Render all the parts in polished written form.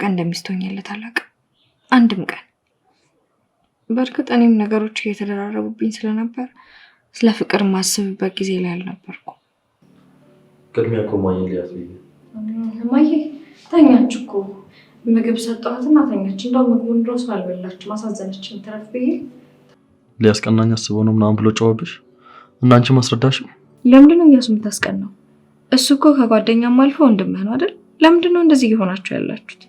ቀን እንደሚስቶኛለት አላውቅም። አንድም ቀን። በእርግጥ እኔም ነገሮች እየተደራረቡብኝ ስለነበር ስለ ፍቅር ማስብበት ጊዜ ላይ አልነበርኩም። ቅድሚያ እኮ ማየት ሊያስብኝ ማየ ተኛች እኮ ምግብ ሰጠኋትና ተኛች። እንደው ምግቡን ድረስ አልበላችም ማሳዘነችኝ። ተረፍ ብዬ ሊያስቀናኝ አስበው ነው ምናምን ብሎ ጨዋብሽ እና አንቺ ማስረዳሽም ለምንድን ነው እያሱ የምታስቀናው? እሱ እኮ ከጓደኛም አልፎ ወንድምህ ነው አይደል? ለምንድን ነው እንደዚህ እየሆናችሁ ያላችሁት?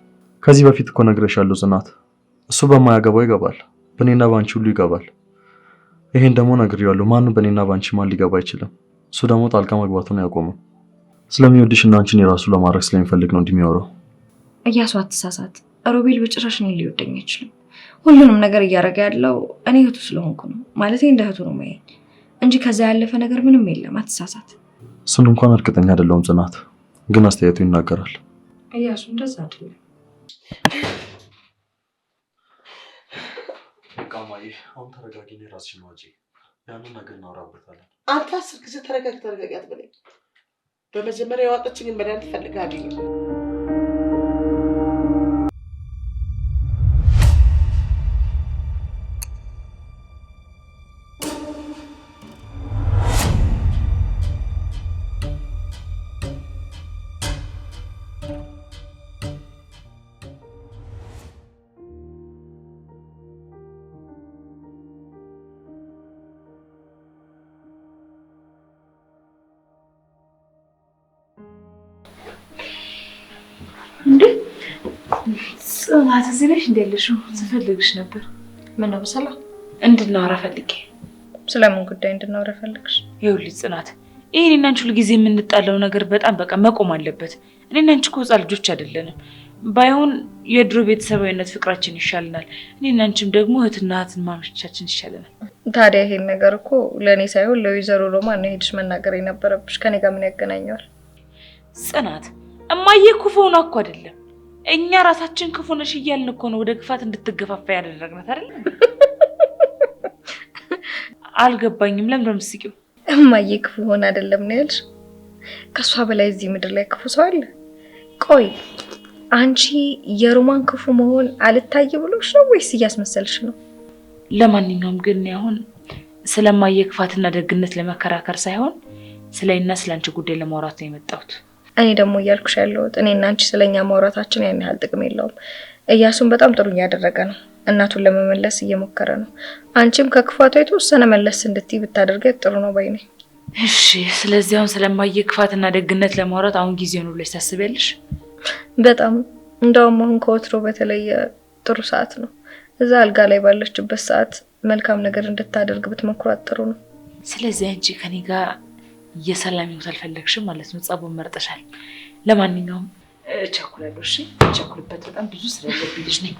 ከዚህ በፊት እኮ ነግሬሻለሁ ጽናት፣ እሱ በማያገባው ይገባል፣ በእኔና ባንቺ ሁሉ ይገባል። ይሄን ደግሞ ነግሬዋለሁ። ማንም በእኔና ባንቺ ማን ሊገባ አይችልም። እሱ ደግሞ ጣልቃ መግባቱን ያቆመው ስለሚወድሽና አንቺን የራሱ ለማድረግ ስለሚፈልግ ነው እንደሚያወራው። እያሱ አትሳሳት። ሮቤል በጭራሽ እኔን ሊወደኝ አይችልም። ሁሉንም ነገር እያደረገ ያለው እኔ እህቱ ስለሆንኩ ነው። ማለት እንደ እህቱ ነው ማየኝ እንጂ ከዛ ያለፈ ነገር ምንም የለም። አትሳሳት። እሱን እንኳን እርግጠኛ አይደለሁም ጽናት፣ ግን አስተያየቱ ይናገራል። እያሱ እንደዛ አይደለም። ቃማዬ አሁን ተረጋጊ፣ ራስሽን ዋጪ። ያንን ነገር እናወራበታለን። አንተ 10 ጊዜ ተረጋጊ አትበለኝ። በመጀመሪያ ያወጣችኝን መድኃኒት ፈልጋ አገኘ። ጽናት እዚህ ነሽ? እንዴት ነሽ? ስፈልግሽ ነበር። ምን ነው በሰላም እንድናወራ ፈልጌ። ስለምን ጉዳይ እንድናወራ ፈልግሽ? ይኸውልሽ ጽናት፣ እኔና አንቺ ሁሉ ጊዜ የምንጣለው ነገር በጣም በቃ መቆም አለበት። እኔና አንቺ እኮ ሕፃን ልጆች አይደለንም። ባይሆን የድሮ ቤተሰባዊነት ፍቅራችን ይሻልናል። እኔና አንቺም ደግሞ እህትና እህትማማቾቻችን ይሻለናል። ታዲያ ይሄን ነገር እኮ ለእኔ ሳይሆን ለወይዘሮ ሮማን ነው ሄድሽ መናገር የነበረብሽ። ከኔ ጋር ምን ያገናኘዋል? ጽናት፣ እማዬ ክፉ ሆና እኮ አይደለም፣ እኛ ራሳችን ክፉ ነሽ እያልን እኮ ነው ወደ ክፋት እንድትገፋፋ ያደረግናት አይደል? አልገባኝም። ለምን ነው የምትስቂው? እማዬ ክፉ ሆና አይደለም ነው ያልሽ? ከሷ በላይ እዚህ ምድር ላይ ክፉ ሰው አለ? ቆይ አንቺ የሮማን ክፉ መሆን አልታይ ብሎሽ ነው ወይስ እያስመሰልሽ ነው? ለማንኛውም ግን አሁን ስለማየ ክፋትና ደግነት ለመከራከር ሳይሆን ስለእና ስለአንቺ ጉዳይ ለማውራት ነው የመጣሁት። እኔ ደግሞ እያልኩሽ ያለሁት እኔና አንቺ ስለኛ ማውራታችን ያን ያህል ጥቅም የለውም። እያሱን በጣም ጥሩ እያደረገ ነው። እናቱን ለመመለስ እየሞከረ ነው። አንቺም ከክፋቷ የተወሰነ መለስ እንድትይ ብታደርገት ጥሩ ነው ባይ ነኝ። እሺ፣ ስለዚህ አሁን ስለማየ ክፋትና ደግነት ለማውራት አሁን ጊዜው ነው ብለሽ ታስቢያለሽ? በጣም እንደውም አሁን ከወትሮ በተለየ ጥሩ ሰዓት ነው። እዛ አልጋ ላይ ባለችበት ሰዓት መልካም ነገር እንድታደርግ ብትመክሯት ጥሩ ነው። ስለዚህ አንቺ ከኔ ጋር የሰላም ህይወት አልፈለግሽም ማለት ነው። ጸቡን መርጠሻል። ለማንኛውም እቸኩላለሁ። እሺ፣ እቸኩልበት በጣም ብዙ ስራ ያለብኝ ልጅ ነኝ።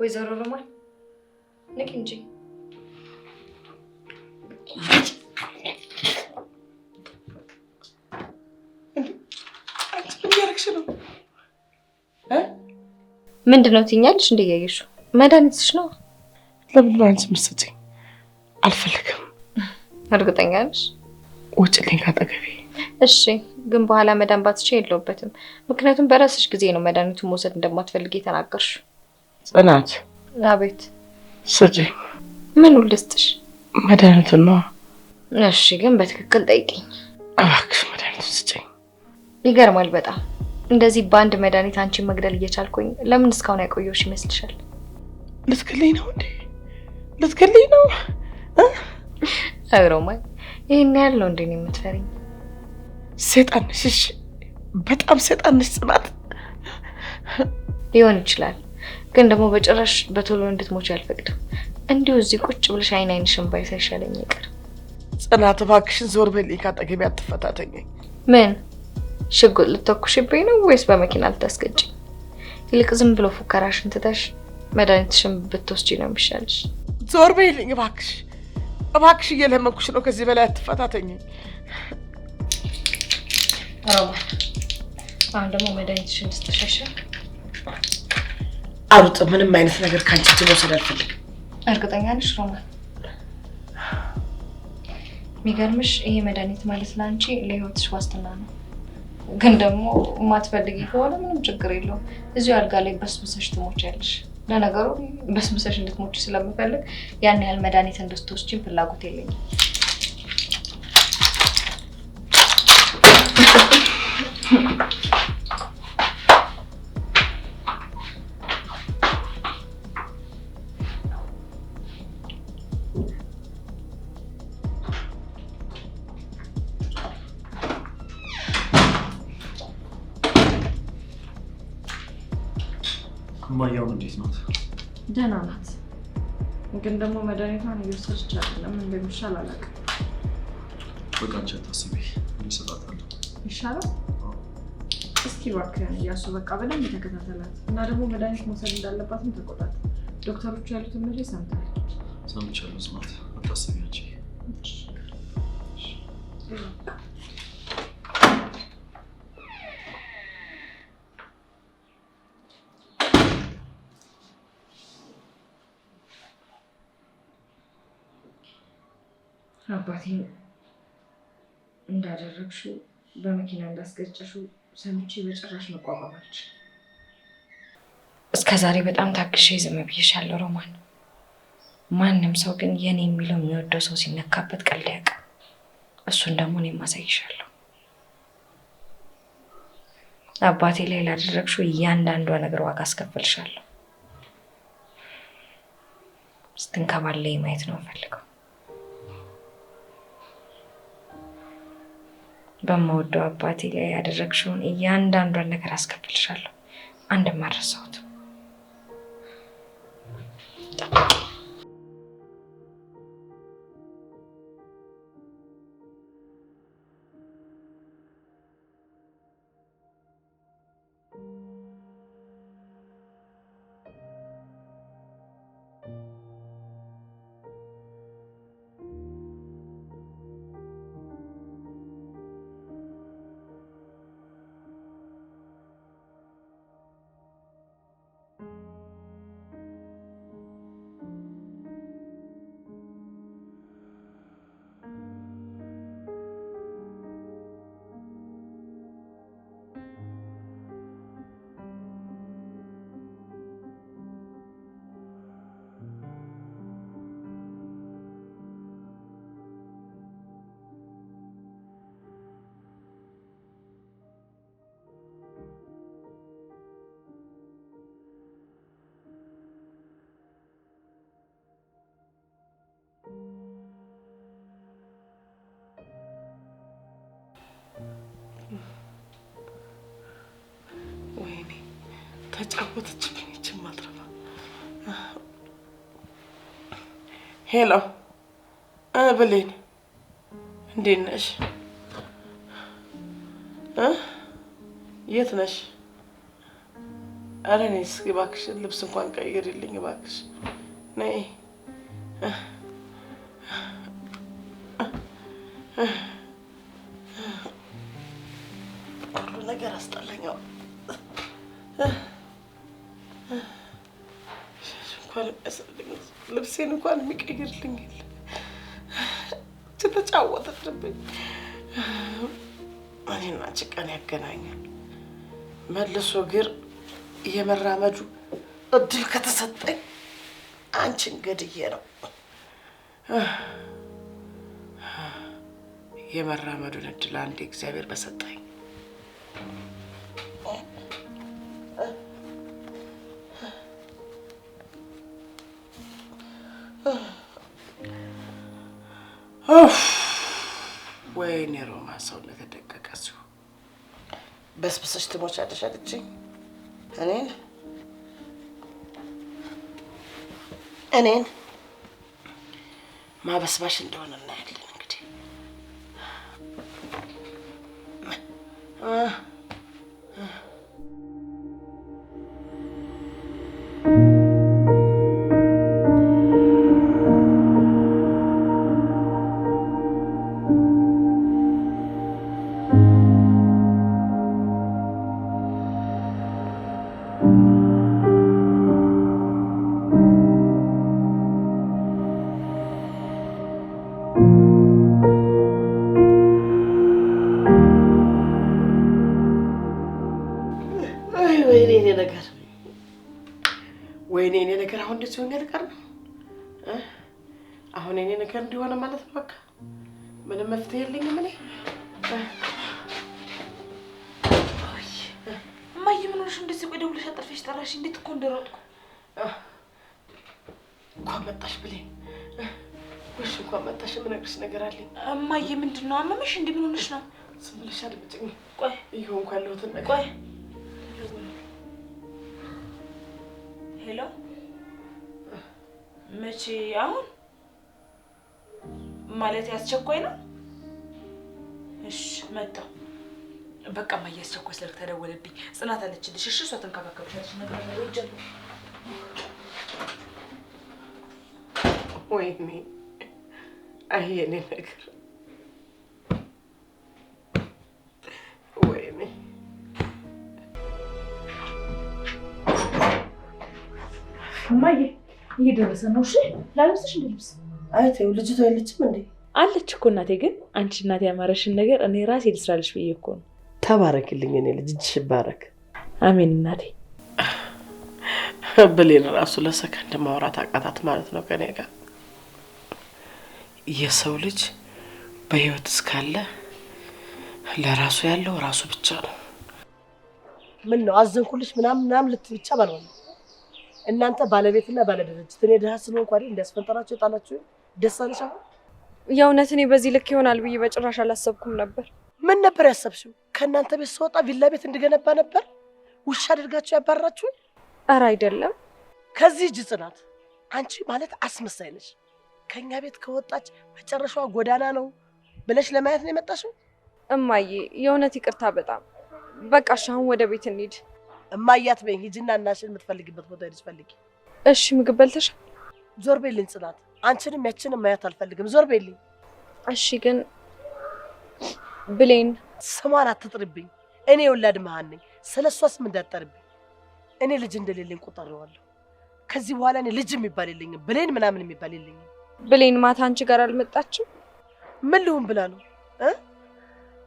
ወይዘሮ ሮማን ንቂ እንጂ። ምንድነው ትኛለሽ? እንደያየሽው መድኃኒትሽ ነው። ለምን አንቺ መስጠኝ? አልፈልግም። እርግጠኛ ነሽ? ውጭልኝ ካጠገቤ። እሺ፣ ግን በኋላ መዳን ባትቼ የለውበትም። ምክንያቱም በራስሽ ጊዜ ነው መድኃኒቱን መውሰድ እንደማትፈልጊ የተናገርሽ። ጽናት። አቤት። ስጪኝ። ምን ልስጥሽ? መድኃኒቱን ነው። እሺ፣ ግን በትክክል ጠይቂኝ እባክሽ። መድኃኒቱን ስጪኝ። ይገርማል በጣም። እንደዚህ በአንድ መድኃኒት አንቺን መግደል እየቻልኩኝ ለምን እስካሁን ያቆየሁሽ ይመስልሻል? ልትገለኝ ነው እንዴ? ልትገልኝ ነው? ሮማን ይሄን ያለው እንዴ ነው የምትፈሪኝ? ሰይጣን ነሽ። እሺ በጣም ሰይጣን ነሽ ጽናት። ሊሆን ይችላል ግን ደግሞ በጭራሽ በቶሎ እንድትሞች አልፈቅድም። እንዲሁ እዚህ ቁጭ ብለሽ አይንሽን ባይ ሳይሻለኝ ይቀር። ጽናት እባክሽን ዞር በልኝ፣ ካጠገቤ አትፈታተኝ። ምን ሽጉጥ ልትተኩሽብኝ ነው ወይስ በመኪና ልታስገጭ? ይልቅ ዝም ብሎ ፉከራሽን ትተሽ መድኃኒትሽን ብትወስጂ ነው የሚሻልሽ። ዞር በይልኝ እባክሽ፣ እባክሽ እየለመንኩሽ ነው። ከዚህ በላይ አትፈታተኝ። ሮማን አሁን ደግሞ መድኃኒትሽን ስትሸሽ አሩጥ። ምንም አይነት ነገር ካንቺ መውሰድ አልፈልግም። እርግጠኛ ነሽ ሮማን? የሚገርምሽ ይሄ መድኃኒት ማለት ለአንቺ ለህይወትሽ ዋስትና ነው። ግን ደግሞ የማትፈልጊ ከሆነ ምንም ችግር የለውም። እዚሁ አልጋ ላይ በስብሰሽ ትሞቻለሽ። ለነገሩ በስብሰሽ እንድትሞቺ ስለምፈልግ ያን ያህል መድኃኒት እንድትወስጂም ፍላጎት የለኝም። እማያው እንዴት ናት? ደህና ናት። ግን ደግሞ መድኃኒቷን እየወሰደች አይደለም። እንደሚሻል አላውቅም። በቃ አንቺ አታስቢ፣ እኔ እሰጣታለሁ። ይሻላል? እስኪ እባክህን እያሱ በቃ በደንብ ተከታተላት እና ደግሞ መድኃኒት መውሰድ እንዳለባትም ተቆጣት። ዶክተሮቹ ያሉትን ምሬ ሰምተሃል? ሰምቻለሁ ጽናት፣ አታስቢ አንቺ። አባቴ እንዳደረግሽው በመኪና እንዳስገጨሽው ሰምቼ በጭራሽ መቋቋም አልችልም። እስከ ዛሬ በጣም ታግሼ ዝም ብዬሻለሁ ሮማን። ማንም ሰው ግን የኔ የሚለው የሚወደው ሰው ሲነካበት ቀልድ ያውቃል። እሱን ደግሞ እኔም አሳይሻለሁ። አባቴ ላይ ላደረግሽው እያንዳንዷ ነገር ዋጋ አስከፍልሻለሁ። ስትንከባለይ ማየት ነው የምፈልገው። በመወደው አባቴ ላይ ያደረግሽውን እያንዳንዷን ነገር አስከፍልሻለሁ። አንድም አልረሳሁትም። ወይኔ ተጫወተችብኝ እቺ ማትረባ። ሄሎ ብሌን እንዴት ነሽ? የት ነሽ? ኧረ ነይ እስኪ እባክሽ ልብስ እንኳን ቀይሪልኝ እባክሽ ነይ። ሁሉ ነገር አስጠላኛው። ልብሴን እንኳን የሚቀይርልኝ የለ። ተጫወተችብኝ። እኔና አንቺ ቀን ያገናኛል። መልሶ ግር የመራመዱ እድል ከተሰጠኝ አንቺን ገድዬ ነው። የመራመዱን እድል አንዴ እግዚአብሔር በሰጠኝ። Ugh. ወይኔ ሮማ ሰውነት ተደቀቀ ሲሆን በስብሰሽ ትሞቻለሽ አለችኝ። እኔን ማበስባሽ እንደሆነ እናያለን እንግዲህ። ወይኔ እኔ ነገር አሁን እንደዚህ ሆኜ ልቀር ነው። አሁን እኔ ነገር እንዲሆነ ማለት ነው። በቃ ምንም መፍትሄ የለኝም እኔ። እማዬ ምን ሆነሽ እንደዚህ? ቆይ ደውለሽ አጠርፈሽ ጠራሽ? እንዴት እኮ እንደሮጥኩ እንኳን መጣሽ ብሌን። ወይስ እንኳን መጣሽ? የምነግርሽ ነገር አለኝ። እማዬ ምንድን ነው? አመመሽ? እንዴ ምን ሆነሽ ነው? ዝም ብለሽ አድምጪኝ። ቆይ ይኸው እንኳን ለውትን ነገር ቆይ ሄሎ መቼ? አሁን ማለት ያስቸኳይ ነው? እሺ መጣሁ። በቃ እማዬ አስቸኳይ ስልክ ተደወለብኝ። ጽናት አለችልሽ። እሺ እሷ ትንከባከብሻለች። ነገር ነው ወጀብ። ወይኔ አይ የኔ ነገር ወይኔ እማዬ እየደረሰ ነው። እሺ ላልብስሽ እንደ ልብስ? አይ ተይው፣ ልጅቷ የለችም እንዴ? አለች እኮ እናቴ። ግን አንቺ እናቴ ያማረሽን ነገር እኔ ራሴ ልስራልሽ ብዬ እኮ ነው። ተባረክልኝ የኔ ልጅ፣ እጅሽ ይባረክ። አሜን እናቴ። ብሌን ራሱ ለሰከንድ ማውራት አቃታት ማለት ነው ከኔ ጋር። የሰው ልጅ በህይወት እስካለ ለራሱ ያለው ራሱ ብቻ ነው። ምን ነው አዘንኩልሽ ምናምን ልትይ ብቻ ባልሆነ እናንተ ባለቤትና ባለድርጅት እኔ ድሃ ስለሆንኩ አይደል እንዲያስፈንጠራችሁ የጣላችሁ? ደስ አለሽ? አሁን የእውነት እኔ በዚህ ልክ ይሆናል ብዬ በጭራሽ አላሰብኩም ነበር። ምን ነበር ያሰብሽው? ከእናንተ ቤት ስወጣ ቪላ ቤት እንድገነባ ነበር ውሻ አድርጋችሁ ያባረራችሁ? ኧረ አይደለም። ከዚህ እጅ ጽናት፣ አንቺ ማለት አስመሳይ ነሽ። ከኛ ቤት ከወጣች መጨረሻዋ ጎዳና ነው ብለሽ ለማየት ነው የመጣሽው? እማዬ የእውነት ይቅርታ በጣም በቃ። እሺ አሁን ወደ ቤት እንሂድ። እማያት በይ፣ ሂጂና እናሽን የምትፈልጊበት ቦታ ሄደሽ ፈልጊ። እሺ ምግብ በልተሽ? ዞር በይልኝ ጽናት፣ አንቺንም ያችንም ማየት አልፈልግም። ዞር በይልኝ። እሺ ግን ብሌን ስሟን አትጥሪብኝ። እኔ የወላድ መሀን ነኝ። ስለሷ ስም እንዳትጠሪብኝ። እኔ ልጅ እንደሌለኝ ቆጥሬዋለሁ። ከዚህ በኋላ እኔ ልጅ የሚባል የለኝም። ብሌን ምናምን የሚባል የለኝም። ብሌን ማታ አንቺ ጋር አልመጣችም? ምን ልሁን ብላ ነው?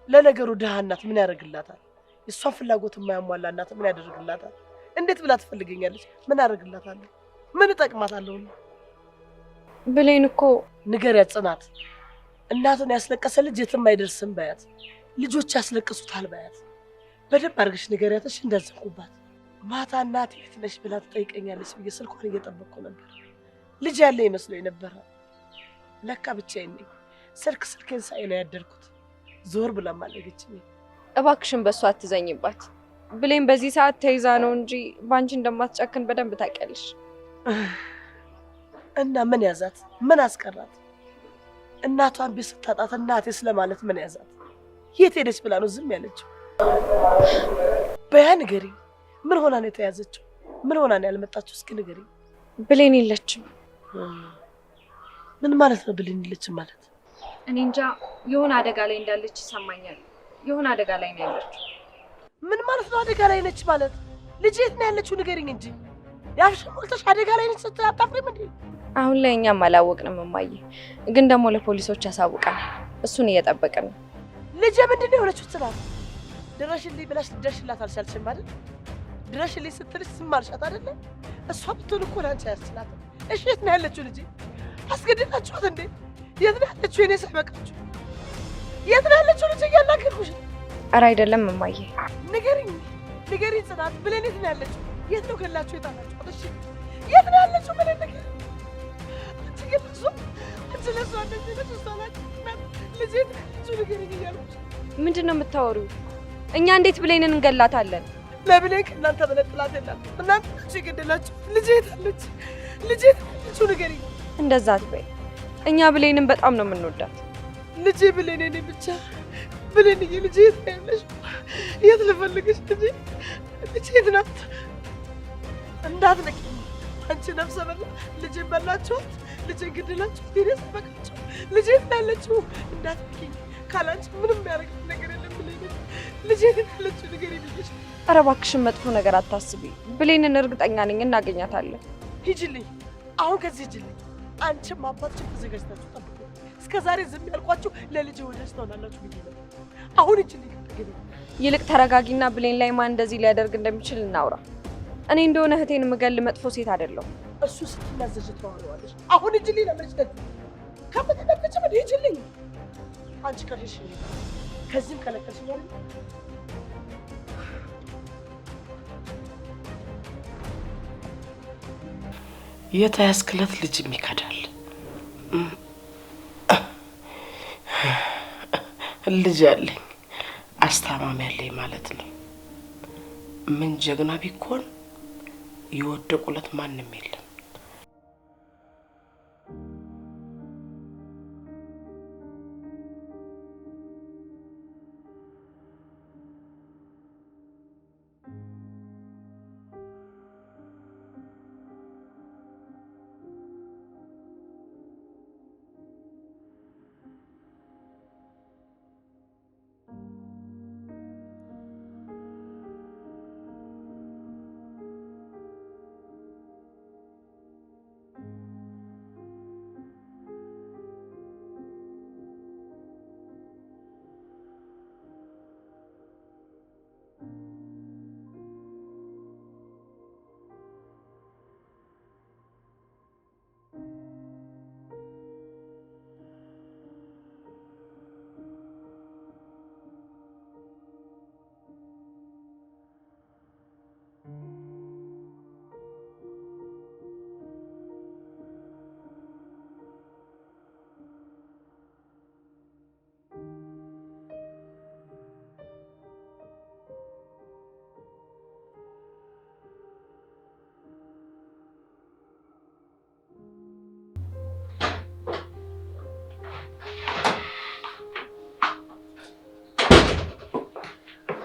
ለነገሩ ድሃ እናት ምን ያደርግላታል? የሷን ፍላጎት የማያሟላ እናት ምን ያደርግላታል? እንዴት ብላ ትፈልገኛለች? ምን አደርግላታለሁ? ምን እጠቅማታለሁ? ብሌን እኮ ንገሪያት ጽናት፣ እናቱን ያስለቀሰ ልጅ የትም አይደርስም በያት። ልጆች ያስለቅሱታል በያት። በደንብ አድርገሽ ንገሪያትሽ እንዳዘንኩባት። ማታ እናቴ የት ነሽ ብላ ትጠይቀኛለች ብዬ ስልኳን እየጠበቅኩ ነበር። ልጅ ያለ ይመስለኝ ነበረ። ለካ ብቻዬን ነኝ። ስልኬን ሳይ ነው ያደርኩት። ዞር ብላ ማለገችኝ። እባክሽን በሷ አትዘኝባት። ብሌን በዚህ ሰዓት ተይዛ ነው እንጂ ባንቺ እንደማትጨክን በደንብ ታውቂያለሽ። እና ምን ያዛት? ምን አስቀራት? እናቷን ቤት ስታጣት እናቴ ስለማለት ምን ያዛት? የት ሄደች ብላ ነው ዝም ያለችው? በያ ንገሪኝ። ምን ሆና ነው የተያዘችው? ምን ሆና ነው ያልመጣችው? እስኪ ንገሪኝ። ብሌን የለችም። ምን ማለት ነው ብሌን የለችም ማለት? እኔ እንጃ። የሆነ አደጋ ላይ እንዳለች ይሰማኛል። የሆነ አደጋ ላይ ነው ያለችው። ምን ማለት ነው አደጋ ላይ ነች ማለት? ልጅ የት ነው ያለችው? ንገሪኝ እንጂ። ያፍሽን ሞልተሽ አደጋ ላይ ነች ስትይ አታፍሪም እንዴ? አሁን ላይ እኛም አላወቅንም እማዬ፣ ግን ደግሞ ለፖሊሶች ያሳውቃል። እሱን እየጠበቅን ነው። ልጅ ምንድን ነው የሆነችው? ጽናት ድረሽልኝ ብላሽ ልደርሽላት አልቻልሽም አይደል? ድረሽልኝ ስትልሽ ዝም አልሻት አይደለ? እሷ ብትሆን እኮ ላንቺ አያስችላትም። እሺ የት ነው ያለችው ልጅ? አስገድላችኋት እንዴ? የት ነው ያለችው? የኔ ሳይበቃችሁ የት ነው ያለችው ልጅ? እያናገርኩሽ። ኧረ አይደለም እማዬ። ንገሪኝ ጽናት፣ ብሌን የት ነው ያለችው? የት ነው ገላችሁ የጣላችኋት? እሺ የት ነው ያለችው? ብሌን ንገሪኝ። አንቺ ግን እሷ አንቺ ለእሷ እንደዚህ ነሽ። እሷ ናት ልጄ ልጁ ነገር ይያሉት ምንድነው የምታወሪው? እኛ እንዴት ብሌንን እንገላታለን? ለብሌን ከእናንተ በለጥላት የለም። እናንተ ልጅ ገደላችሁ። ልጄ ታለች። ልጄ ልጁ ነገር እንደዛ አትበይ። እኛ ብሌንን በጣም ነው የምንወዳት። ልጄ ብሌን እኔ ብቻ ብሌን ልጄ ታያለሽ። የት ልፈልግሽ? ልጄ የት ናት? እንዳትነቂ አንቺ ነፍሰ በላ ልጄ በላችኋት። ልጄ ገደላችሁ። ቴሬስ በቃችሁ። ልጄ ታለችው። እንዳትነቂ ካላንቺ ምንም ያደርግ ነገር የለም። ልጄ ታለችው ነገር ይልሽ። ኧረ እባክሽን መጥፎ ነገር አታስቢ። ብሌንን እርግጠኛ ነኝ እናገኛታለን። ሂጂልኝ፣ አሁን ከዚህ ሂጂልኝ። አንቺም አባትሽም ተዘጋጅታችሁ ጠብቁ። እስከዛሬ ዝም ያልኳችሁ ለልጄ ወደስ ትሆናላችሁ ብዬ ነው። አሁን ሂጂልኝ። ይልቅ ተረጋጊና ብሌን ላይ ማን እንደዚህ ሊያደርግ እንደሚችል እናውራ። እኔ እንደሆነ እህቴን የምገል መጥፎ ሴት አይደለሁም። እሱ ስትናዘዥ ተዋለዋለሽ። አሁን ሂጂልኝ ለምንሽ ደግ ከምትደግጭ ምን ሂጂልኝ። አንቺ ቀርሽ ከዚህም ከለከልሽኝ አይደል? የተያዝክለት ልጅም ይከዳል። ልጅ አለኝ አስታማሚ አለኝ ማለት ነው። ምን ጀግና ቢኮን የወደቁለት ማንም የለም።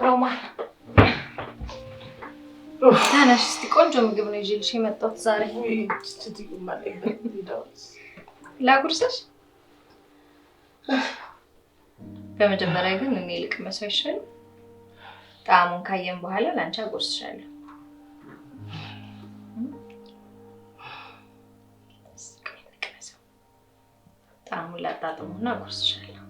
ሮማን ተነሽ እስቲ፣ ቆንጆ ምግብ ነው ይዤልሽ የመጣሁት ዛሬ። ላጉርስሽ? በመጀመሪያ ግን እኔ ልቅመሰው ይሻል። ጣዕሙን ካየን በኋላ ላንቺ አጎርስሻለሁ። ጣዕሙን ላጣጥሙና አጎርስሻለሁ።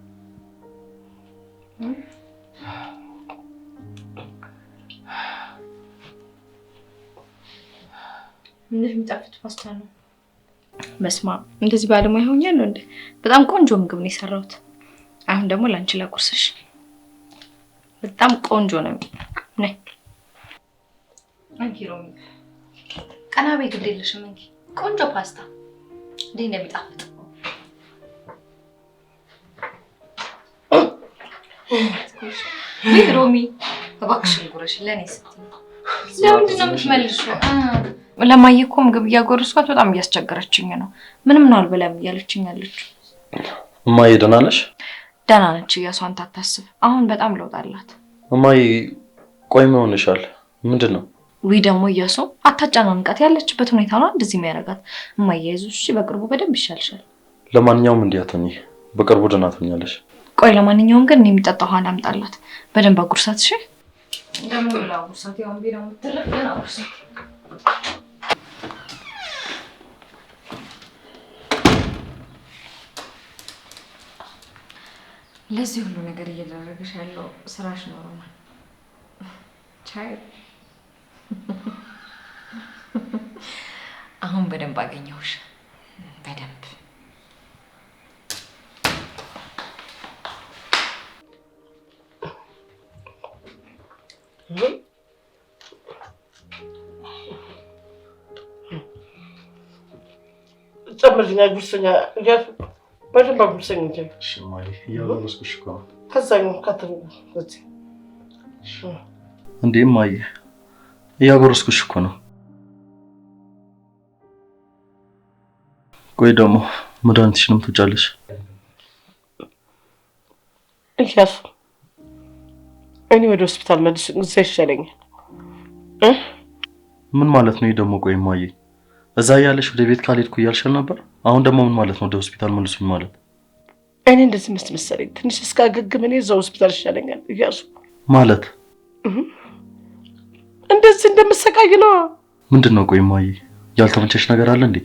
ምን የሚጣፍጥ ፓስታ ነው። መስማ እንደዚህ ባለሙያ ሆኛለሁ እንዴ? በጣም ቆንጆ ምግብ ነው የሰራሁት። አሁን ደግሞ ላንቺ ላቁርስሽ። በጣም ቆንጆ ነው። ነይ አንቺ ሮሚ፣ ቀና በይ ግድ የለሽም እንጂ ቆንጆ ፓስታ እንዴት እንደሚጣፍጥ ወይ ሮሚ፣ እባክሽን ጉረሽ ለኔ ስትይ። ለምንድን ነው የምትመልሺው? ለማየ እኮ ምግብ እያጎረስኳት በጣም እያስቸገረችኝ ነው። ምንም ነው አልበላም እያለችኝ አለችው። እማዬ ደህና ነሽ? ደህና ነች። እያሷን ታታስብ። አሁን በጣም ለውጥ አላት። እማዬ ቆይ ምን ሆነሻል? ምንድን ነው? ወይ ደግሞ እያሱ አታጨናንቃት። ያለችበት ሁኔታ ነው እንደዚህ የሚያደርጋት። እማዬ አይዞሽ፣ በቅርቡ በደንብ ይሻልሻል። ለማንኛውም እንዲያተኝ በቅርቡ ደህና ትሆኛለሽ። ቆይ ለማንኛውም ግን የሚጠጣ ውሃ ላምጣላት። በደንብ አጉርሳት። እሺ ደግሞ ላጉርሳት። ያው ቢራ የምትለቅ ግን አጉርሳት። ለዚህ ሁሉ ነገር እያደረገሽ ያለው ስራሽ ነው ሮማን። ቻይ አሁን በደንብ አገኘሁሽ። በደንብ ጨምርኛ ጉርሰኛ በደንብ አጉርሰኝ እንጂ። እሺ እማዬ፣ እያጎረስኩሽ እኮ ነው። ከዛኛው ካተው እዚህ እንዴ እማዬ፣ እያጎረስኩሽ እኮ ነው። ቆይ ደግሞ መድኃኒትሽንም ትወጫለሽ? እያሱ እኔ ወደ ሆስፒታል መልስ እዛ ይሻለኛል። ምን ማለት ነው ደግሞ? ቆይ እማዬ፣ እዛ ያለሽ ወደ ቤት ካልሄድኩ እያልሻል ነበር። አሁን ደግሞ ምን ማለት ነው? ወደ ሆስፒታል መልሱኝ ማለት? እኔ እንደዚህ መሰለኝ ትንሽ እስካገግም እኔ እዛ ሆስፒታል ይሻለኛል። እያሱ ማለት እንደዚህ እንደምሰቃይ ነው። ምንድን ነው? ቆይ እማዬ፣ ያልተመቸሽ ነገር አለ እንዴ?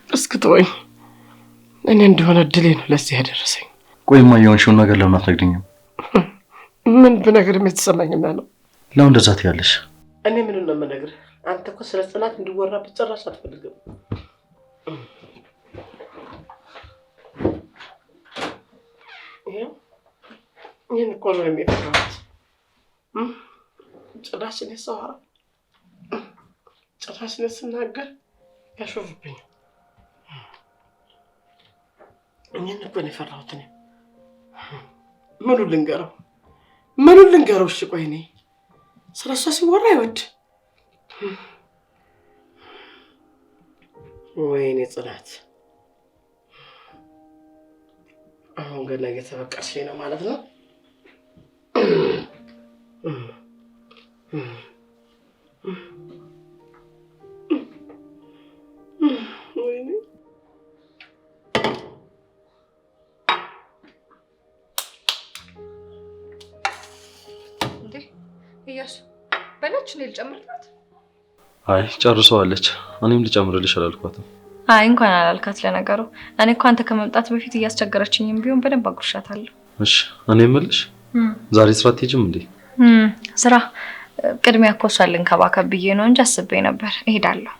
እስክትወኝ እኔ እንደሆነ እድሌ ነው ለዚህ ያደረሰኝ። ቆይ እማዬ፣ የሆንሽውን ነገር ለምን አትነግሪኝም? ምን ብነግርም የተሰማኝና ነው። ለምን እንደዛ ትያለሽ? እኔ ምኑን ነው የምነግርህ? አንተ እኮ ስለ ጽናት እንዲወራ በጭራሽ አትፈልግም። ይህን እኮ ነው የሚፈራት። ጭራሽ እኔ ሳወራ ጭራሽ እኔ ስናገር ያሾፍብኝ። ይህን እኮ ነው የፈራሁት። እኔ ምኑን ልንገረው? እሺ ቆይ እኔ ስለ እሷ ሲወራ አይወድ። ወይኔ ጽናት፣ አሁን ገና እየተበቀልሽኝ ነው ማለት ነው። ወይኔ እንዴ እያሱ በላች ነው ልጨምርላት? አይ ጨርሰዋለች። እኔም ልጨምርልሽ አላልኳትም። አይ እንኳን አላልካት። ለነገሩ እኔ እኮ አንተ ከመምጣት በፊት እያስቸገረችኝም ቢሆን በደንብ አጉርሻታለሁ። እሺ እኔ የምልሽ ዛሬ ስራ አትሄጂም እንዴ? ስራ ቅድሚያ እኮ እሷን ልንከባከብ ብዬ ነው እንጂ አስቤ ነበር። እሄዳለሁ።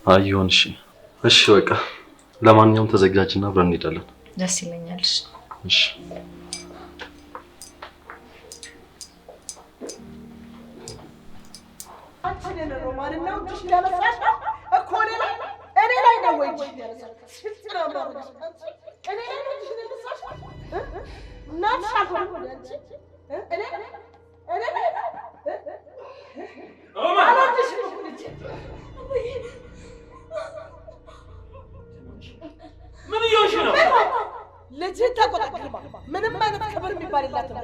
አይ ይሁን። እሺ እሺ በቃ ለማንኛውም ተዘጋጅና አብረን እንሄዳለን። ደስ ይለኛል። እሺ ምን እየሆንሽ ነው? ልጅህን ተቆጣጥማ። ምንም አይነት ክብር የሚባል የላትም።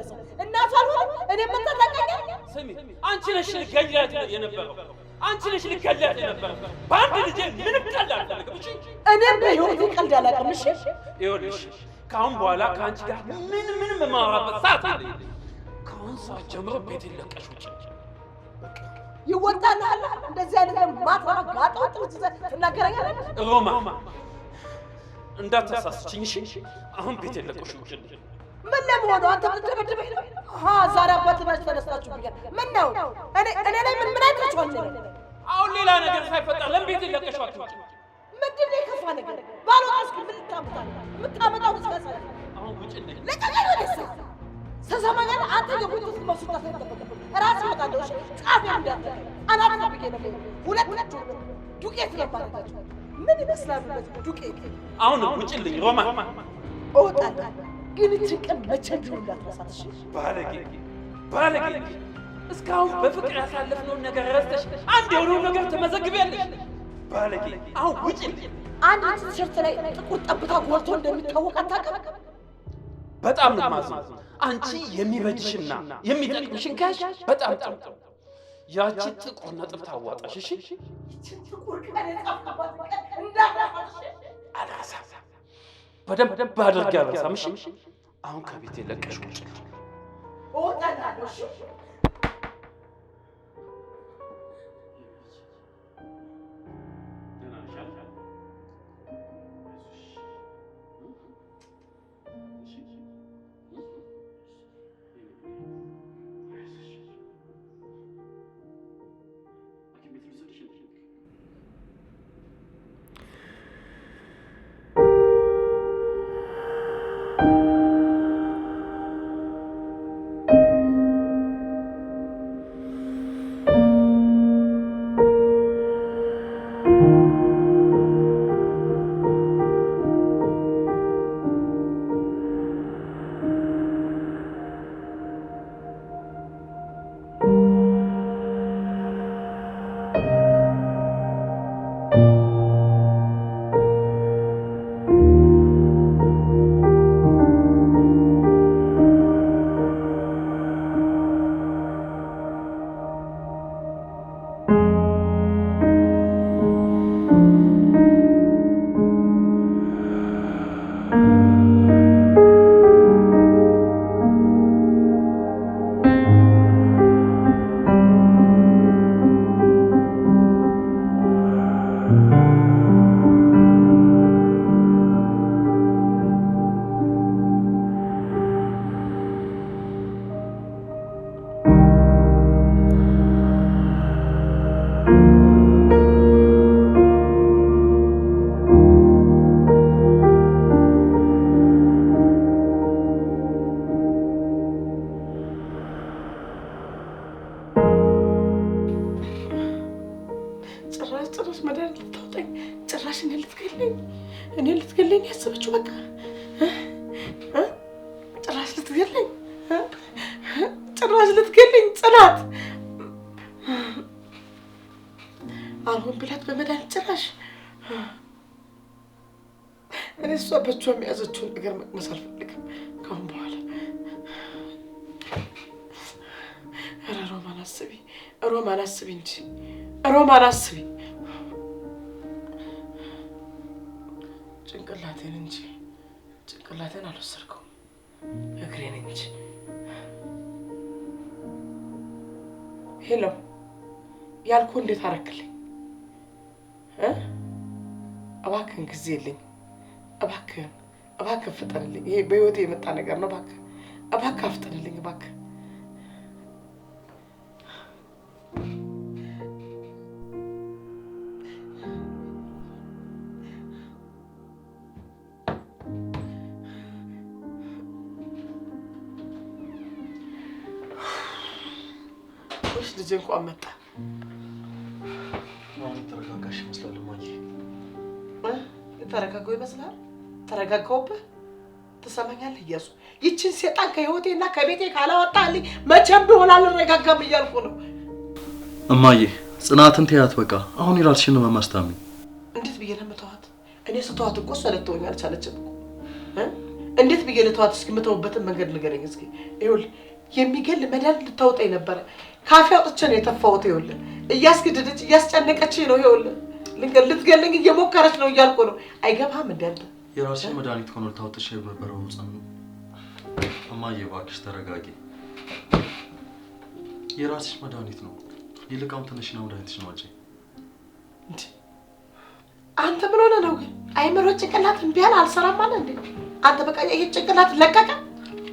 እናቷ አልሆነ እኔ የምታጠቀኝ። ስሚ፣ አንቺ ነሽ ልትገላት የነበረው። አንቺ ነሽ ልትገላት የነበረው። በአንድ ልጅ ምንም ቀልድ አልፈልግም። እሺ እኔም በህይወቴ ቀልድ አላውቅም። እሺ ይኸውልሽ፣ ከአሁን በኋላ ከአንቺ ጋር ምንም የማወራበት ሰዓት አለ። ከአሁን ሰዓት ጀምሮ ቤት ለቀሽ ውጭ። ይወጣልሃል። እንደዚህ አይነት ማታ ጋጣ ትናገረኛለህ። ሮማ እንዳታሳስችኝ እሺ። አሁን ቤት ለቀሽ ውጭ። ምን ለመሆኑ አንተ ልትደበድበኝ ነው? ዛሬ አባትናች ተነስታችሁብኛል። ምን ነው እኔ ላይ ምን አይታችኋል? አሁን ሌላ ነገር ሳይፈጠር ለምን ቤት ለቀሽ አትውጭ? ምንድን ነው የከፋ ነገር? ባልወጣሽ ምን ልታመጣለህ? የምታመጣው እስከዛ አሁን ውጭ ነኝ። ለቀቀኝ ወደዛ። ተሰማኛል። አንተ የሁለት መስጣት አይጠበቅብህ። ራስ ወጣለሁ። እሺ ጻፍ እንዳትል አናት ብዬ ነበር። ሁለት ዱቄት ለባረጋችሁ ምን ይመስላል ዱቄት? አሁን ውጭልኝ ሮማ። እወጣለሁ ግን እችን ቀን መቼ ቢሆን እንዳትረሳት። እሺ ባለጌ እስካሁን በፍቅር ያሳለፍነውን ነገር ረስተሽ አንድ የሆነውን ነገር ትመዘግቢያለሽ። ባለጌ አሁን ውጭልኝ። አንድ ቲሸርት ላይ ጥቁር ጠብታ ጎልቶ እንደሚታወቅ አታውቅም? በጣም ነው የማዝነው። አንቺ የሚበጅሽና የሚጠቅምሽን ካሽ በጣም ጥሩ። ያቺ ጥቁር ነጥብ ታዋጣሽ። እሺ ጥቁር ቀን የጻፍኩባት ቀን እንዳትረሳሽ። አላሳም በደንብ አድርጌ አላሳም። እሺ አሁን ከቤቴ ለቀሽ ውጭ። እወጣለሁ። እሺ ልትገለኝ እኔ ልትገለኝ ያሰበችው በቃ ጭራሽ ልትገለኝ ጭራሽ ልትገለኝ ጽናት አሁን ብላት በመድኃኒት ጭራሽ እኔ እሷ በእጇ የያዘችውን ነገር መቅመስ አልፈልግም ከአሁን በኋላ። ኧረ ሮማን አስቢ እንጂ ሮማን አስቢ ጭንቅላቴን እንጂ ጭንቅላቴን አልወሰድከውም እግሬን እንጂ። ሄሎ ያልኩህ እንዴት አደረክልኝ? እባክህን ጊዜ የለኝም። እባክህን ፍጠንልኝ። ይሄ በህይወቴ የመጣ ነገር ነው። እባክህ አፍጠንልኝ እባክህ። ወይስ ልጄ እንኳን መጣ? አሁን ተረጋጋሽ ይመስላል እማዬ። ተረጋጋው ይመስላል? ተረጋጋውብህ? ትሰማኛለህ እያሱ? ይችን ሴጣን ከህይወቴና ከቤቴ ካላወጣልኝ መቼም ቢሆን አልረጋጋም እያልኩ ነው። እማዬ ጽናትን ተያት በቃ። አሁን የራስሽን ነው ማስታመም። እንዴት ብዬ ነው የምተዋት? እኔ ስተዋት እኮ እሷ ልትተወኝ አልቻለችም እኮ። እንዴት ብዬ ልተዋት? እስኪ የምተውበትን መንገድ ንገረኝ እስኪ። ይኸውልህ የሚገል መድኃኒት ልታወጣኝ ነበረ። ካፌ አውጥቼ ነው የተፋሁት። ይኸውልህ እያስገደደች እያስጨነቀችኝ ነው። ይኸውልህ ልትገለኝ እየሞከረች ነው እያልኩ ነው። አይገባም እንደ አንተ የራስሽን መድኃኒት ከሆነ ልታወጥሽ የነበረው ጽኑ። እማዬ እባክሽ ተረጋጊ። የራስሽ መድኃኒት ነው። ይልቃም ትንሽ ነው መድኃኒትሽ ነው። እንዴ አንተ ምን ሆነህ ነው ግን? አይምሮ ጭንቅላት እምቢ አለ አልሰራም አለ እንዴ? አንተ በቃ ይሄ ጭንቅላት ለቀቀ።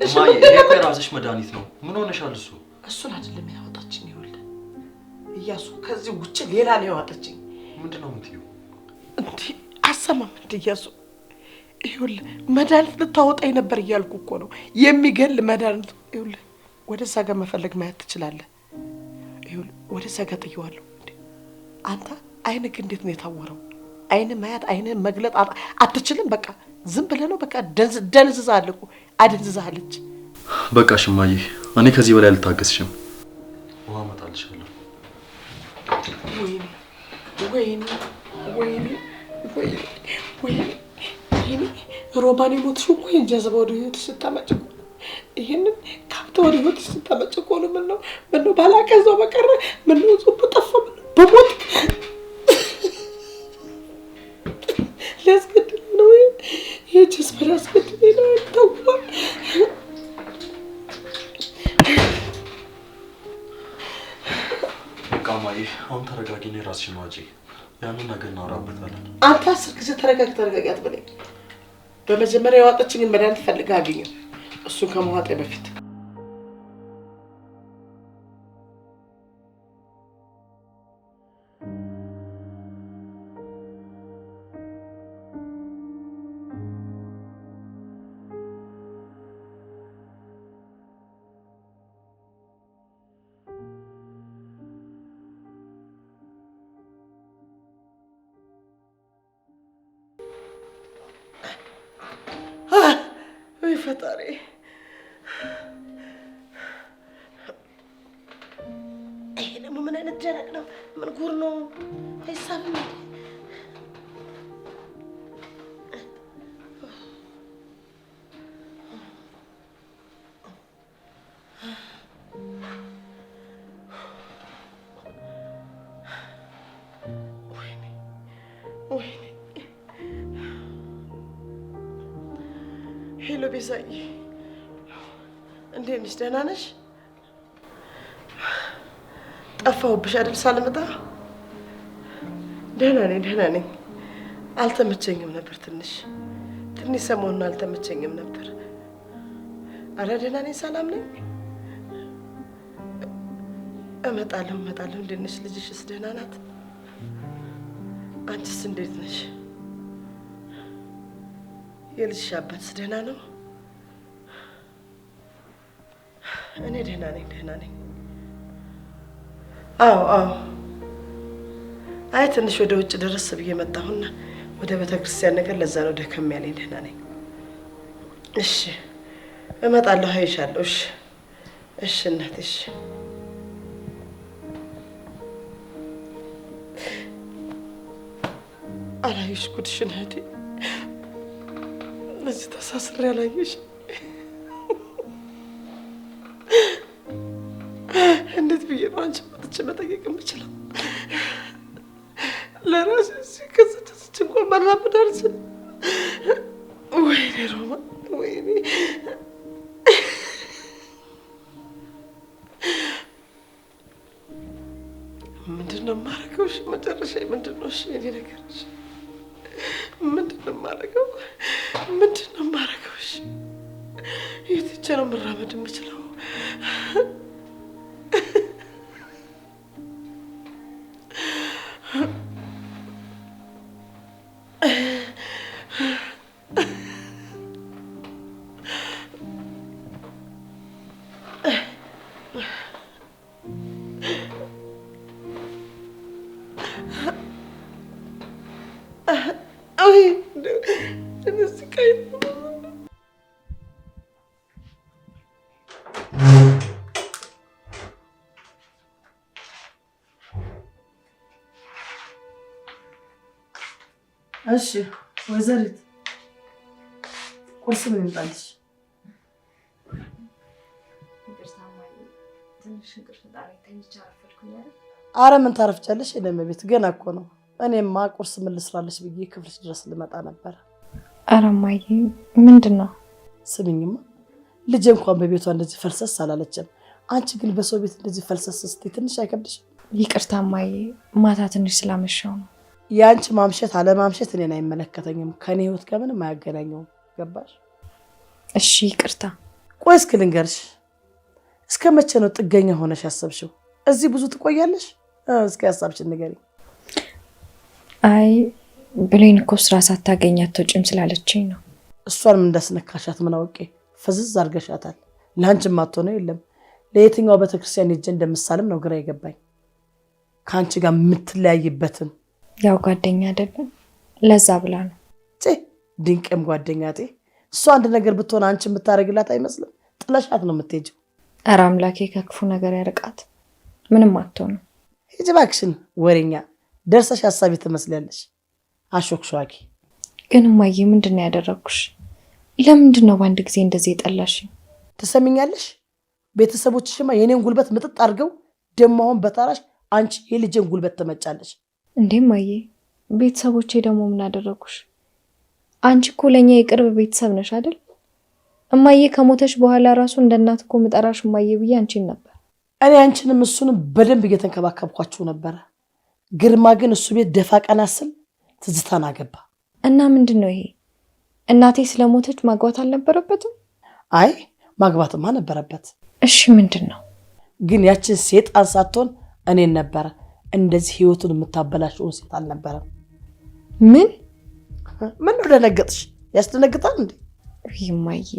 እማዬ ይሄ የራስሽ መድኃኒት ነው። ምን ሆነሻል? እሱን አይደለም ያወጣችኝ። ይኸውልህ እያሱ ከዚህ ውጭ ሌላ ነው ያወጣችኝ። ምንድነው የምትይው? እንዴ አሰማም እንዴ እያሱ? ይኸውልህ መድኃኒት ልታወጣኝ ነበር እያልኩ እኮ ነው። የሚገል መድኃኒት። ይኸውልህ ወደዛ ጋር መፈለግ ማየት ትችላለህ። ይኸውልህ ወደዛ ጋር ጥየዋለሁ። እንዴ አንተ አይንህ እንዴት ነው የታወረው? አይን ማየት አይንህን መግለጥ አትችልም። በቃ ዝም ብለህ ነው በቃ ደንዝዛለህ እኮ አደንዝዛለች። በቃ እማዬ እኔ ከዚህ በላይ አልታገስሽም። ውሃ አመጣልሻለሁ። ወይኔ ሮማን የሞትሽው እኮ የጀዘባ ወደ ህይወትሽ ስታመጭ እኮ ይሄንን ካብተ ወደ ህይወትሽ ስታመጭ እኮ ነው። ምነው ባላቀዘው በቀረ ምነው ዞብ ጠፋ በሞት ሊያስገድል ነው። ይሄ ጀዝባ ሊያስገድል ነው። ተውባ በቃ እማዬ አሁን ተረጋጊ። ነው የራስሽን ዋጪ። ያንን ነገር እናወራበታለን። አንተ 10 ጊዜ ተረጋጊ አትበለኝ። በመጀመሪያ ያወጣችኝን መድኃኒት ፈልገህ አገኘው። እሱን ከመዋጤ በፊት ፈጣሪ ይሄ ደግሞ ምን አይነት ደረቅ ነው? ምን ጉር ነው? አይሳብም። ወይኔ ሄሎ ቤዛዬ፣ እንዴት ነሽ? ደህና ነሽ? ጠፋሁብሽ አይደል ሳልመጣ? ደህና ነኝ። አልተመቸኝም ነበር ትንሽ ሰሞኑን አልተመቸኝም ነበር። ኧረ ደህና ነኝ፣ ሰላም ነኝ። እመጣለሁ። እንዴት ነሽ? ልጅሽስ ደህና ናት? አንቺስ እንዴት ነሽ? የልጅሽ አባትስ ደህና ነው? እኔ ደህና ነኝ። አዎ። አይ ትንሽ ወደ ውጭ ደረስ ብዬ መጣሁና ወደ ቤተክርስቲያን ነገር ለዛ ነው ደከም ያለኝ። ደህና ነኝ። እሺ እመጣለሁ፣ አይሻለሁ። እሺ እሺ እናቴ እሺ። አላየሽ ጉድሽን እህቴ፣ ለዚህ ተሳስሬ አላየሽ። እንዴት ብዬ ነው አንቺ መጥቼ መጠየቅ የምችለው? ለራሴ ከስድስት እንኳን መራመድ አልችልም። ወይኔ ሮማን ወይኔ። ምንድን ነው የማደርገው? እሺ መጨረሻዬ ምንድን ነው? እሺ የእኔ ነገር እሺ ምንድን ነው የማደርገው? ምንድን ነው የማደርገው? እሺ የት ሄጄ ነው መራመድ የምችለው? እሺ ወይዘሪት ቁርስ ምን ይምጣልሽ? ኧረ ምን ታረፍቻለሽ? እኔም ቤት ገና እኮ ነው። እኔማ ቁርስ ምን ልስራልሽ ብዬ ክፍልሽ ድረስ ልመጣ ነበር። ኧረ እማዬ ምንድን ነው? ስሚኝማ ልጄ እንኳን በቤቷ እንደዚህ ፈልሰስ አላለችም። አንቺ ግን በሰው ቤት እንደዚህ ፈልሰስ ስትይ ትንሽ አይከብድሽም? ይቅርታ እማዬ፣ ማታ ትንሽ ስላመሻው ነው። የአንቺ ማምሸት አለማምሸት እኔን አይመለከተኝም። ከኔ ህይወት ጋር ምንም አያገናኘውም። ገባሽ? እሺ ይቅርታ። ቆይ እስኪ ልንገርሽ፣ እስከ መቼ ነው ጥገኛ ሆነሽ ያሰብሽው? እዚህ ብዙ ትቆያለሽ? እስኪ ሀሳብሽን ንገሪኝ። አይ ብሌን እኮ ስራ ሳታገኝ አትወጪም ስላለችኝ ነው። እሷንም እንዳስነካሻት ምን አውቄ። ፍዝዝ አድርገሻታል። ለአንቺም አትሆነው የለም። ለየትኛው ቤተክርስቲያን ሄጄ እንደምሳልም ነው ግራ የገባኝ። ከአንቺ ጋር የምትለያይበትን ያው ጓደኛ አይደለም ለዛ ብላ ነው። ድንቅም ጓደኛ እሷ አንድ ነገር ብትሆን አንቺ የምታደርግላት አይመስልም። ጥለሻት ነው የምትሄጂው። ኧረ አምላኬ ከክፉ ነገር ያርቃት። ምንም አትሆንም። ሂጂ እባክሽን ወሬኛ። ደርሰሽ ሀሳቢ ትመስላለሽ። አሾክሿኪ። ግን እማዬ ምንድን ነው ያደረኩሽ? ለምንድን ነው በአንድ ጊዜ እንደዚህ የጠላሽ? ትሰሚኛለሽ? ቤተሰቦችሽማ የኔን ጉልበት ምጥጥ አድርገው ደሞ አሁን በታራሽ አንቺ የልጄን ጉልበት ትመጫለሽ። እንዴ እማዬ፣ ቤተሰቦቼ ደግሞ ምን አደረኩሽ? አንቺ እኮ ለኛ የቅርብ ቤተሰብ ነሽ አይደል? እማዬ ከሞተሽ በኋላ ራሱ እንደ እናት እኮ ምጠራሽ እማዬ ብዬ አንቺን ነበር። እኔ አንቺንም እሱንም በደንብ እየተንከባከብኳችሁ ነበረ። ግርማ ግን እሱ ቤት ደፋ ቀና ስል ትዝታን አገባ። እና ምንድን ነው ይሄ? እናቴ ስለሞተች ማግባት አልነበረበትም? አይ ማግባትማ ነበረበት። እሺ ምንድን ነው? ግን ያችን ሴጣን ሳትሆን እኔን ነበረ። እንደዚህ ህይወቱን የምታበላሽውን ሴት አልነበረም። ምን ደነገጥሽ? ያስደነግጣል እንዴ? ይማዬ፣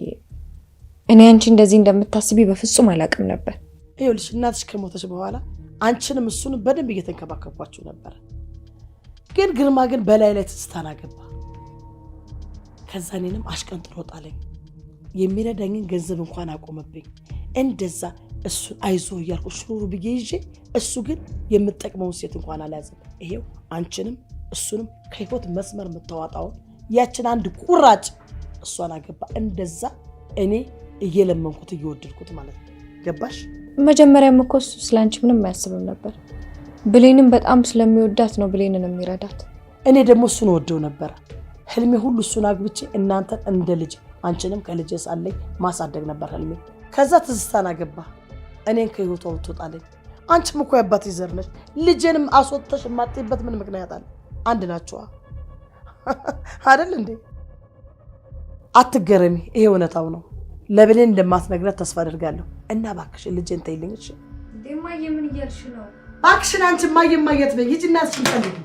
እኔ አንቺ እንደዚህ እንደምታስቢ በፍጹም አላውቅም ነበር። ይኸውልሽ እናትሽ ከሞተች በኋላ አንቺንም እሱንም በደንብ እየተንከባከብኳችሁ ነበር። ግን ግርማ ግን በላይ ላይ ትዝታን አገባ። ከዛ እኔንም አሽቀንጥሮ ጣለኝ። የሚረዳኝን ገንዘብ እንኳን አቆመብኝ። እንደዛ እሱን አይዞ እያልኩ ሽሩሩ ብዬ ይዤ፣ እሱ ግን የምጠቅመውን ሴት እንኳን አልያዘም። ይሄው አንቺንም እሱንም ከህይወት መስመር የምታዋጣውን ያችን አንድ ቁራጭ እሷን አገባ። እንደዛ እኔ እየለመንኩት እየወደድኩት ማለት ነው። ገባሽ? መጀመሪያም እኮ እሱ ስላንቺ ምንም አያስብም ነበር። ብሌንን በጣም ስለሚወዳት ነው ብሌንን የሚረዳት። እኔ ደግሞ እሱን ወደው ነበር። ህልሜ ሁሉ እሱን አግብቼ እናንተን እንደ ልጅ አንቺንም ከልጄ ሳለኝ ማሳደግ ነበር ህልሜ። ከዛ ትዝታን አገባ። እኔን ከህይወቷ ወጥቶጣለኝ። አንቺም እኮ ያባትሽ ዘር ነሽ። ልጄንም አስወጥተሽ የማትይበት ምን ምክንያት አለ? አንድ ናቸዋ አይደል እንዴ? አትገረሚ፣ ይሄ እውነታው ነው። ለብሌን እንደማትነግረት ተስፋ አደርጋለሁ። እና እባክሽን ልጄን ተይልኝ እሺ? እማዬ ምን እያልሽ ነው? እባክሽን አንቺ ማየት በይ። ሂጂና እሱን ፈልጊ።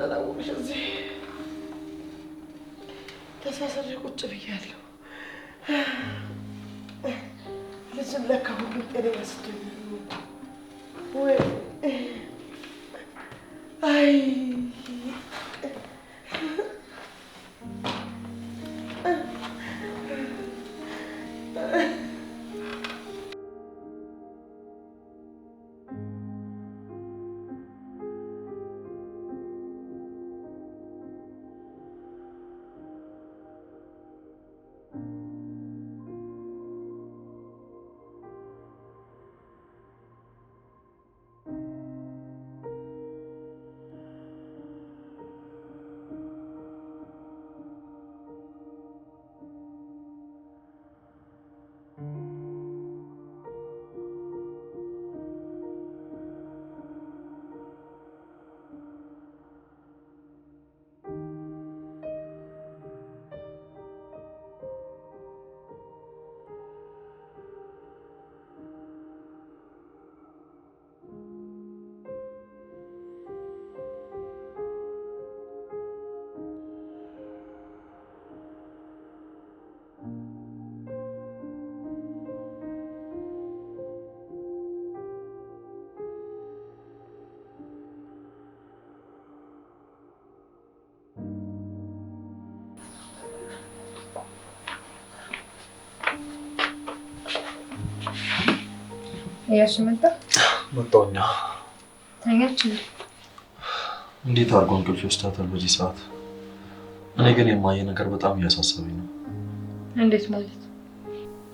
አላወቅሽ እዚህ ተሳሰረ ቁጭ ብያለሁ። ልጅም ለካ ሁሉም ጤነኛ ስትሆኝ ወይ አይ እያሱ መጣ መጣውኛ ተኛች። እንዴት አድርጎ እንቅልፍ ይወስዳታል በዚህ ሰዓት? እኔ ግን የማየ ነገር በጣም እያሳሰበኝ ነው። እንዴት ማለት?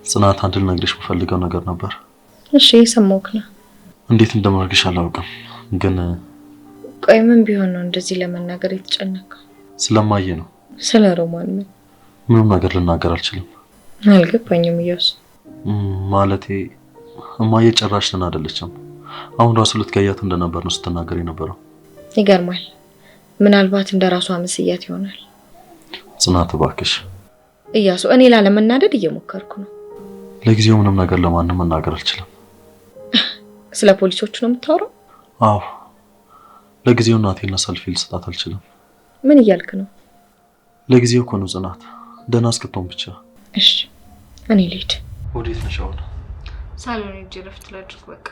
ጽናት አንድ ልነግርሽ የምፈልገው ነገር ነበር። እሺ የሰማሁህ ነው። እንዴት እንደማደርግሽ አላውቅም፣ ግን ቆይ ምን ቢሆን ነው እንደዚህ ለመናገር የተጨነቀው? ስለማየ ነው። ስለ ሮማን ምን? ምንም ነገር ልናገር አልችልም። አልገባኝም እያሱ። ማለቴ እማዬ ጭራሽ ደህና አይደለችም። አሁን ራሱ ልትገያት እንደነበር ነው ስትናገር የነበረው። ይገርማል። ምናልባት እንደራሷ መስያት ይሆናል። ጽናት እባክሽ እያሱ፣ እኔ ላለመናደድ እየሞከርኩ ነው። ለጊዜው ምንም ነገር ለማንም መናገር አልችልም። ስለ ፖሊሶቹ ነው የምታወራው? አዎ፣ ለጊዜው እናቴን ሰልፊ ልሰጣት አልችልም። ምን እያልክ ነው? ለጊዜው እኮ ነው ጽናት፣ ደህና እስክትሆን ብቻ። እሺ እኔ ልሂድ። ወዴት ነሽ አሁን? ሳሎን ሂጅ፣ እረፍት ላድርግ በቃ።